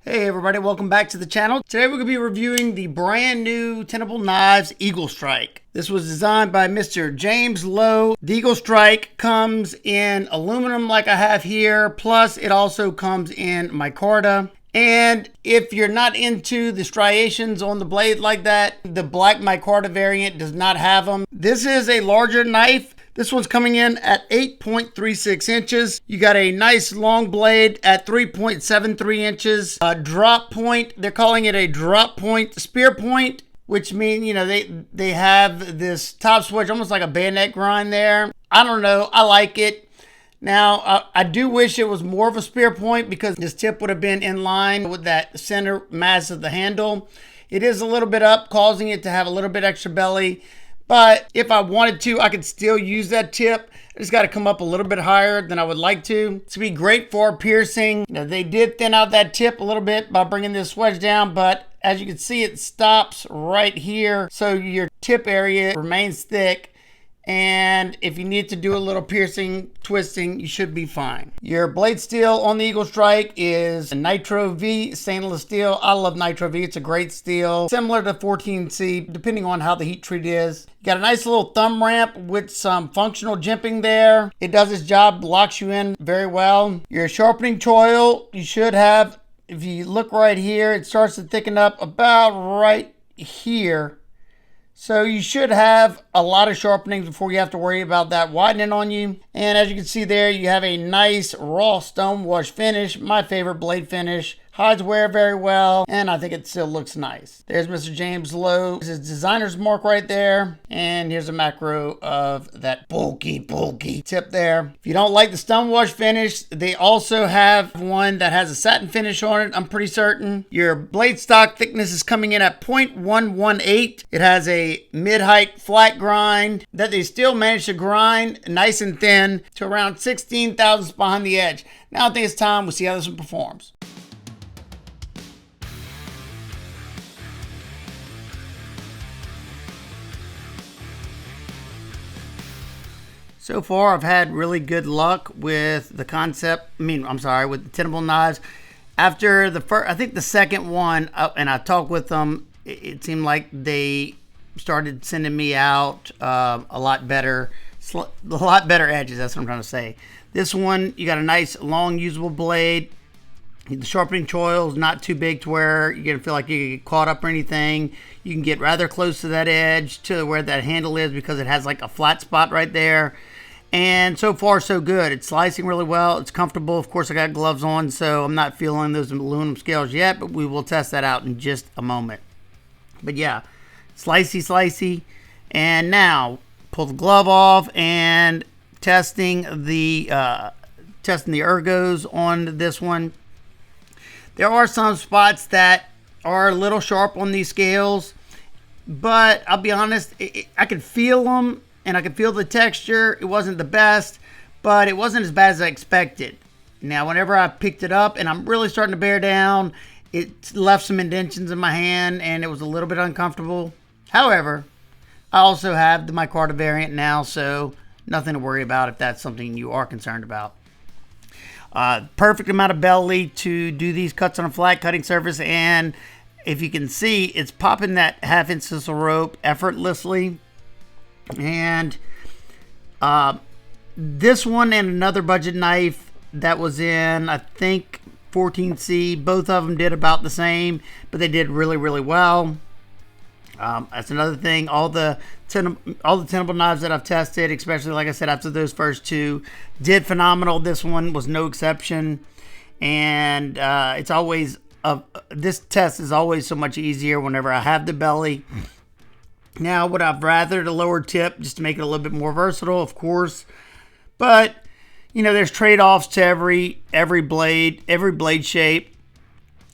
Hey everybody, welcome back to the channel. Today we're going to be reviewing the brand new Tenable Knives EAGLESTRIKE. This was designed by Mr. James Lowe. The EAGLESTRIKE comes in aluminum like I have here, plus it also comes in micarta. And if you're not into the striations on the blade like that, the black micarta variant does not have them. This is a larger knife. This one's coming in at 8.36 inches. You got a nice long blade at 3.73 inches. A drop point, they're calling it a drop point spear point, which means, you know, they have this top switch, almost like a bayonet grind there. I don't know, I like it. Now, I do wish it was more of a spear point because this tip would have been in line with that center mass of the handle. It is a little bit up, causing it to have a little bit extra belly. But if I wanted to, I could still use that tip. I just got to come up a little bit higher than I would like to. It's going to be great for piercing. You know, they did thin out that tip a little bit by bringing this wedge down, but as you can see, it stops right here. So your tip area remains thick. And if you need to do a little piercing, twisting, you should be fine. Your blade steel on the EAGLESTRIKE is Nitro V stainless steel. I love Nitro V. It's a great steel. Similar to 14C, depending on how the heat treat is. You got a nice little thumb ramp with some functional jimping there. It does its job, locks you in very well. Your sharpening choil, you should have, if you look right here, it starts to thicken up about right here. So you should have a lot of sharpening before you have to worry about that widening on you. And as you can see there, you have a nice raw stone wash finish. My favorite blade finish. Hides wear very well, and I think it still looks nice. There's Mr. James Lowe. His designer's mark right there. And here's a macro of that bulky tip there. If you don't like the stone wash finish, they also have one that has a satin finish on it, I'm pretty certain. Your blade stock thickness is coming in at 0.118. It has a mid-height flat grind that they still managed to grind nice and thin to around 16 thousandths behind the edge. Now I think it's time we see how this one performs. So far, I've had really good luck with the concept. With the Tenable Knives. After the first, I think the second one, and I talked with them, it seemed like they started sending me out a lot better edges. That's what I'm trying to say. This one, you got a nice long usable blade. The sharpening choil is not too big to where you're gonna feel like you get caught up or anything. You can get rather close to that edge to where that handle is because it has like a flat spot right there. And so far so good. It's slicing really well. It's comfortable. Of course I got gloves on, so I'm not feeling those aluminum scales yet, but we will test that out in just a moment. But yeah, slicey. And now pull the glove off and testing the ergos on this one. There are some spots that are a little sharp on these scales, but I'll be honest, I could feel them and I could feel the texture. It wasn't the best, but it wasn't as bad as I expected. Now, whenever I picked it up and I'm really starting to bear down, it left some indentions in my hand and it was a little bit uncomfortable. However, I also have the micarta variant now, so nothing to worry about if that's something you are concerned about. Perfect amount of belly to do these cuts on a flat cutting surface, and if you can see, it's popping that 1/2 inch sisal rope effortlessly. And this one and another budget knife that was in, I think, 14C, both of them did about the same, but they did really well. That's another thing. All the Tenable knives that I've tested, especially like I said after those first two, did phenomenal. This one was no exception, and it's always this test is always so much easier whenever I have the belly. Now, would I've rather the lower tip just to make it a little bit more versatile, of course, but you know there's trade-offs to every blade shape,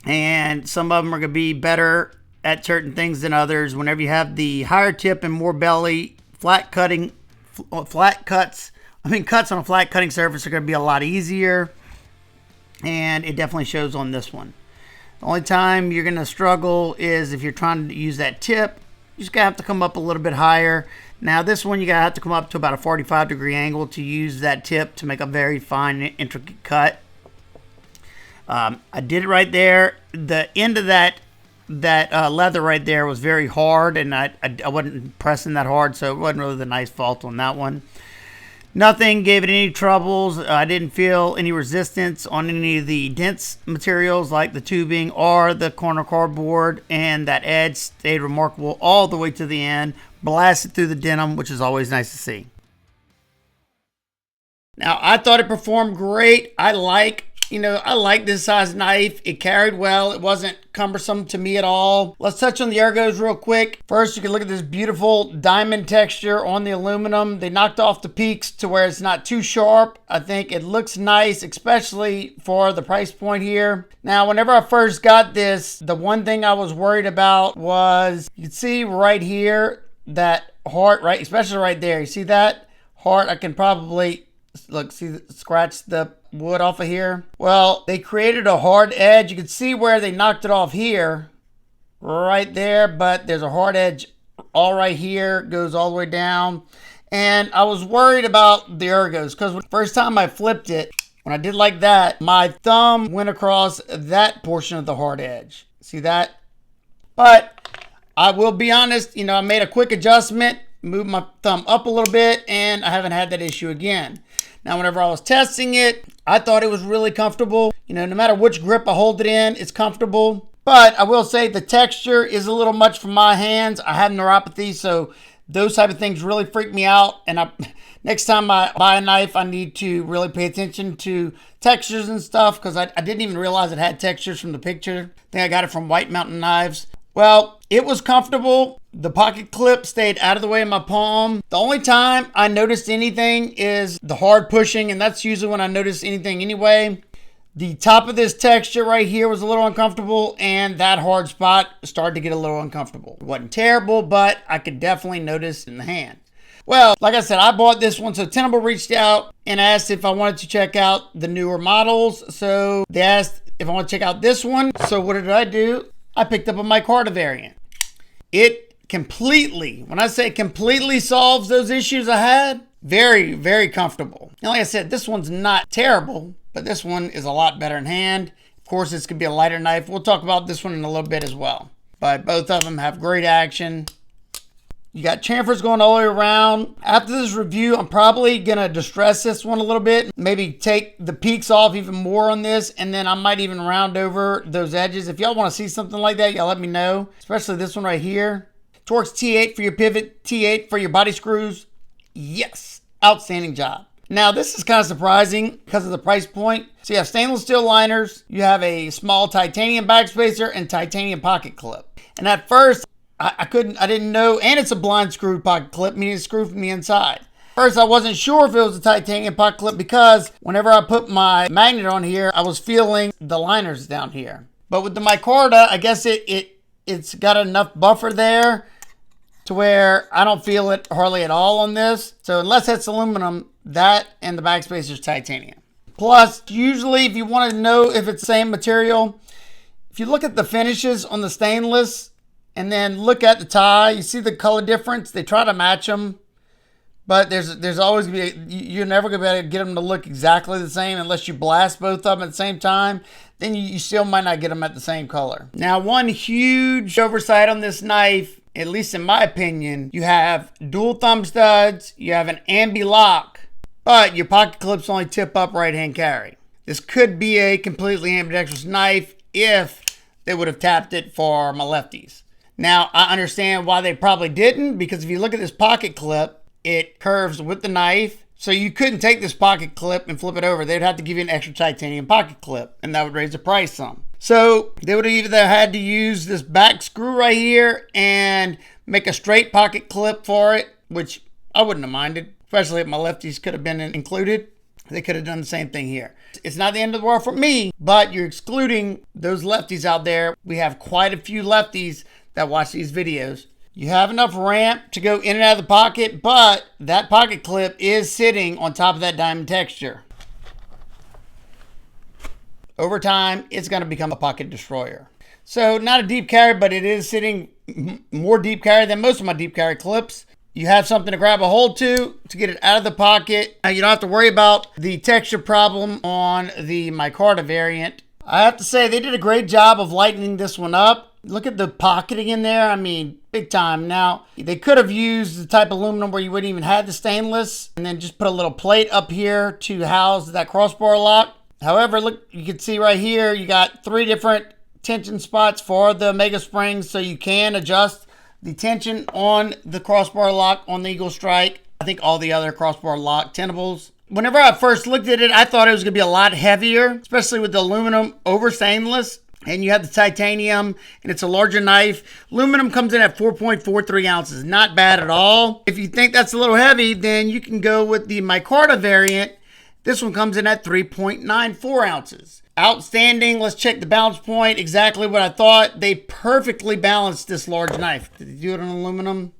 and some of them are going to be better at certain things than others. Whenever you have the higher tip and more belly, cuts on a flat cutting surface are going to be a lot easier, and it definitely shows on this one. The only time you're going to struggle is if you're trying to use that tip. You just have to come up a little bit higher. Now this one you have to come up to about a 45-degree angle to use that tip to make a very fine, intricate cut. I did it right there. The end of that leather right there was very hard, and I wasn't pressing that hard, so it wasn't really the nice fault on that one. Nothing gave it any troubles. I didn't feel any resistance on any of the dense materials like the tubing or the corner cardboard, and that edge stayed remarkable all the way to the end, blasted through the denim, which is always nice to see. Now, I thought it performed great. I like this size knife. It carried well. It wasn't cumbersome to me at all. Let's touch on the ergos real quick. First, you can look at this beautiful diamond texture on the aluminum. They knocked off the peaks to where it's not too sharp. I think it looks nice, especially for the price point here. Now, whenever I first got this, the one thing I was worried about was, you can see right here, that heart, right, especially right there. You see that heart? I can probably, look, see, scratch the wood off of here. Well, they created a hard edge. You can see where they knocked it off here, right there, but there's a hard edge all right here, goes all the way down. And I was worried about the ergos because the first time I flipped it, when I did like that, my thumb went across that portion of the hard edge. See that? But I will be honest, I made a quick adjustment, moved my thumb up a little bit, and I haven't had that issue again. Now, whenever I was testing it, I thought it was really comfortable. No matter which grip I hold it in, it's comfortable. But I will say the texture is a little much for my hands. I have neuropathy, so those type of things really freak me out. And next time I buy a knife, I need to really pay attention to textures and stuff, because I didn't even realize it had textures from the picture. I think I got it from White Mountain Knives. Well, it was comfortable. The pocket clip stayed out of the way of my palm. The only time I noticed anything is the hard pushing, and that's usually when I notice anything anyway. The top of this texture right here was a little uncomfortable, and that hard spot started to get a little uncomfortable. It wasn't terrible, but I could definitely notice in the hand. Well, like I said, I bought this one, so Tenable reached out and asked if I wanted to check out the newer models. So they asked if I want to check out this one. So what did I do? I picked up a micarta variant. It completely, when I say completely, solves those issues I had. Very, very comfortable. And like I said, this one's not terrible, but this one is a lot better in hand. Of course, this could be a lighter knife. We'll talk about this one in a little bit as well. But both of them have great action. You got chamfers going all the way around. After this review, I'm probably going to distress this one a little bit. Maybe take the peaks off even more on this. And then I might even round over those edges. If y'all want to see something like that, y'all let me know. Especially this one right here. Torx T8 for your pivot, T8 for your body screws. Yes, outstanding job. Now, this is kind of surprising because of the price point. So you have stainless steel liners. You have a small titanium backspacer and titanium pocket clip. And at first, I didn't know, and it's a blind screw pocket clip, meaning it's screwed from the inside. First, I wasn't sure if it was a titanium pocket clip because whenever I put my magnet on here, I was feeling the liners down here. But with the micarta, I guess it's got enough buffer there to where I don't feel it hardly at all on this. So unless it's aluminum, that and the backspacer is titanium. Plus, usually if you want to know if it's the same material, if you look at the finishes on the stainless, and then look at the tie, you see the color difference. They try to match them, but there's always gonna be you're never gonna be able to get them to look exactly the same unless you blast both of them at the same time. Then you still might not get them at the same color. Now, one huge oversight on this knife, at least in my opinion, you have dual thumb studs, you have an ambi lock, but your pocket clips only tip up right hand carry. This could be a completely ambidextrous knife if they would have tapped it for my lefties. Now, I understand why they probably didn't, because if you look at this pocket clip, it curves with the knife. So you couldn't take this pocket clip and flip it over. They'd have to give you an extra titanium pocket clip, and that would raise the price some. So they would have either had to use this back screw right here and make a straight pocket clip for it, which I wouldn't have minded, especially if my lefties could have been included. They could have done the same thing here. It's not the end of the world for me, but you're excluding those lefties out there. We have quite a few lefties that watch these videos. You have enough ramp to go in and out of the pocket, but that pocket clip is sitting on top of that diamond texture. Over time, it's going to become a pocket destroyer. So not a deep carry, but it is sitting more deep carry than most of my deep carry clips. You have something to grab a hold to get it out of the pocket. You don't have to worry about the texture problem on the micarta variant. I have to say, they did a great job of lightening this one up. Look at the pocketing in there. I mean, big time. Now, they could have used the type of aluminum where you wouldn't even have the stainless and then just put a little plate up here to house that crossbar lock. However, look, you can see right here, you got 3 different tension spots for the Mega Springs, so you can adjust the tension on the crossbar lock on the Eagle Strike. I think all the other crossbar lock Tenables. Whenever I first looked at it, I thought it was going to be a lot heavier, especially with the aluminum over stainless. And you have the titanium, and it's a larger knife. Aluminum comes in at 4.43 ounces. Not bad at all. If you think that's a little heavy, then you can go with the micarta variant. This one comes in at 3.94 ounces. Outstanding. Let's check the balance point. Exactly what I thought. They perfectly balanced this large knife. Did they do it on aluminum?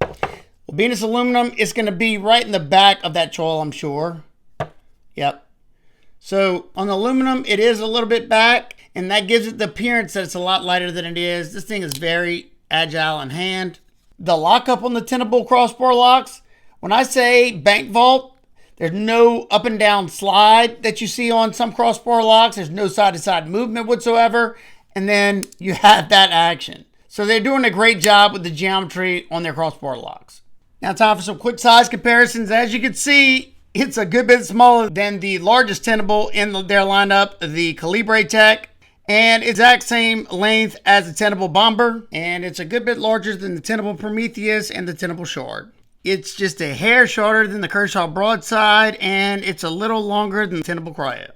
Well, being it's aluminum, it's going to be right in the back of that choil, I'm sure. Yep. So on the aluminum, it is a little bit back, and that gives it the appearance that it's a lot lighter than it is. This thing is very agile in hand. The lockup on the Tenable crossbar locks, when I say bank vault, there's no up and down slide that you see on some crossbar locks. There's no side-to-side movement whatsoever, and then you have that action. So they're doing a great job with the geometry on their crossbar locks. Now time for some quick size comparisons. As you can see, it's a good bit smaller than the largest Tenable in their lineup, the Calibre Tech, and exact same length as the Tenable Bomber, and it's a good bit larger than the Tenable Prometheus and the Tenable Shard. It's just a hair shorter than the Kershaw Broadside, and it's a little longer than the Tenable Cryo.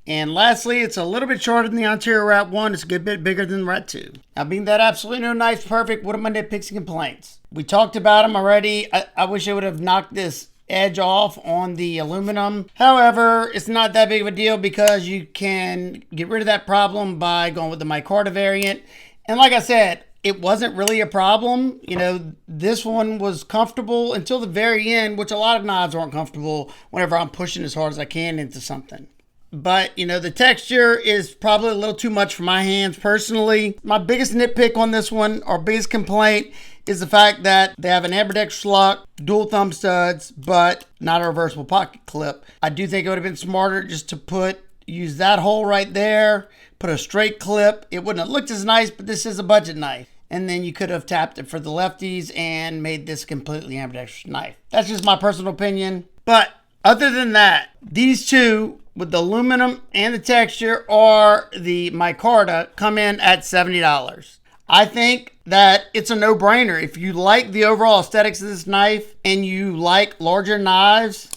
And lastly, it's a little bit shorter than the Ontario Rat 1. It's a good bit bigger than the Rat 2. Now, being that absolutely no knife's perfect, what are my nitpicks and complaints? We talked about them already. I wish I would have knocked this edge off on the aluminum. However, it's not that big of a deal because you can get rid of that problem by going with the micarta variant. And like I said, it wasn't really a problem. You know, this one was comfortable until the very end, which a lot of knives aren't comfortable whenever I'm pushing as hard as I can into something. But, you know, the texture is probably a little too much for my hands personally. My biggest nitpick on this one, or biggest complaint, is the fact that they have an ambidextrous lock, dual thumb studs, but not a reversible pocket clip. I do think it would have been smarter just to use that hole right there, put a straight clip. It wouldn't have looked as nice, but this is a budget knife. And then you could have tapped it for the lefties and made this completely ambidextrous knife. That's just my personal opinion. But other than that, these two with the aluminum and the texture or the micarta come in at $70. I think that it's a no-brainer. If you like the overall aesthetics of this knife and you like larger knives,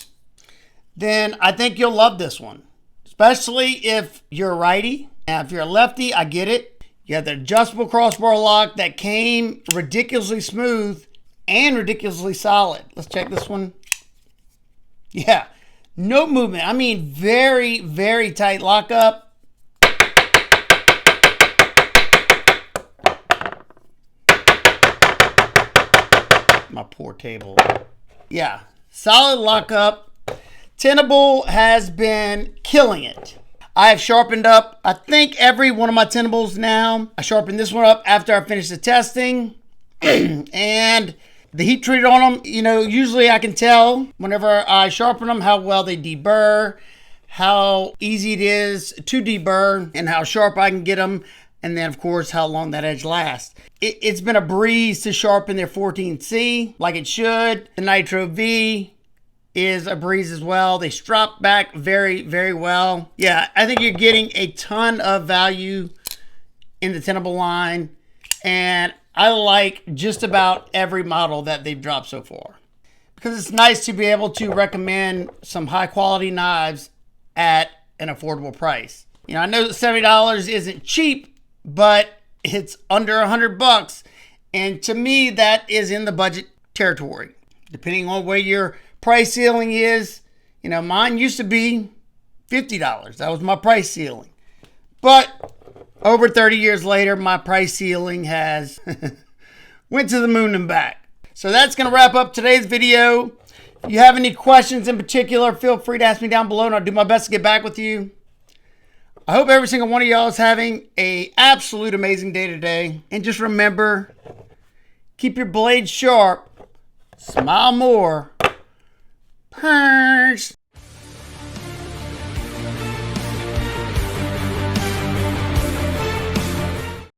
then I think you'll love this one, especially if you're a righty. Now, if you're a lefty, I get it. You have the adjustable crossbar lock that came ridiculously smooth and ridiculously solid. Let's check this one. Yeah, no movement. I mean, very, very tight lockup. My poor table. Yeah, solid lockup. Tenable has been killing it. I have sharpened up, I think, every one of my Tenables now. I sharpened this one up after I finished the testing. And the heat treated on them, you know, usually I can tell whenever I sharpen them how well they deburr, how easy it is to deburr, and how sharp I can get them. And then, of course, how long that edge lasts. It's been a breeze to sharpen their 14C like it should. The Nitro V is a breeze as well. They strop back very, very well. Yeah, I think you're getting a ton of value in the Tenable line. And I like just about every model that they've dropped so far. Because it's nice to be able to recommend some high quality knives at an affordable price. You know, I know that $70 isn't cheap, but it's under $100, and to me that is in the budget territory, depending on where your price ceiling is. You know, mine used to be $50. That was my price ceiling, but over 30 years later, my price ceiling has went to the moon and back. So that's going to wrap up today's video. If you have any questions in particular, feel free to ask me down below, and I'll do my best to get back with you. I hope every single one of y'all is having an absolute amazing day today. And just remember, keep your blades sharp, smile more, punch.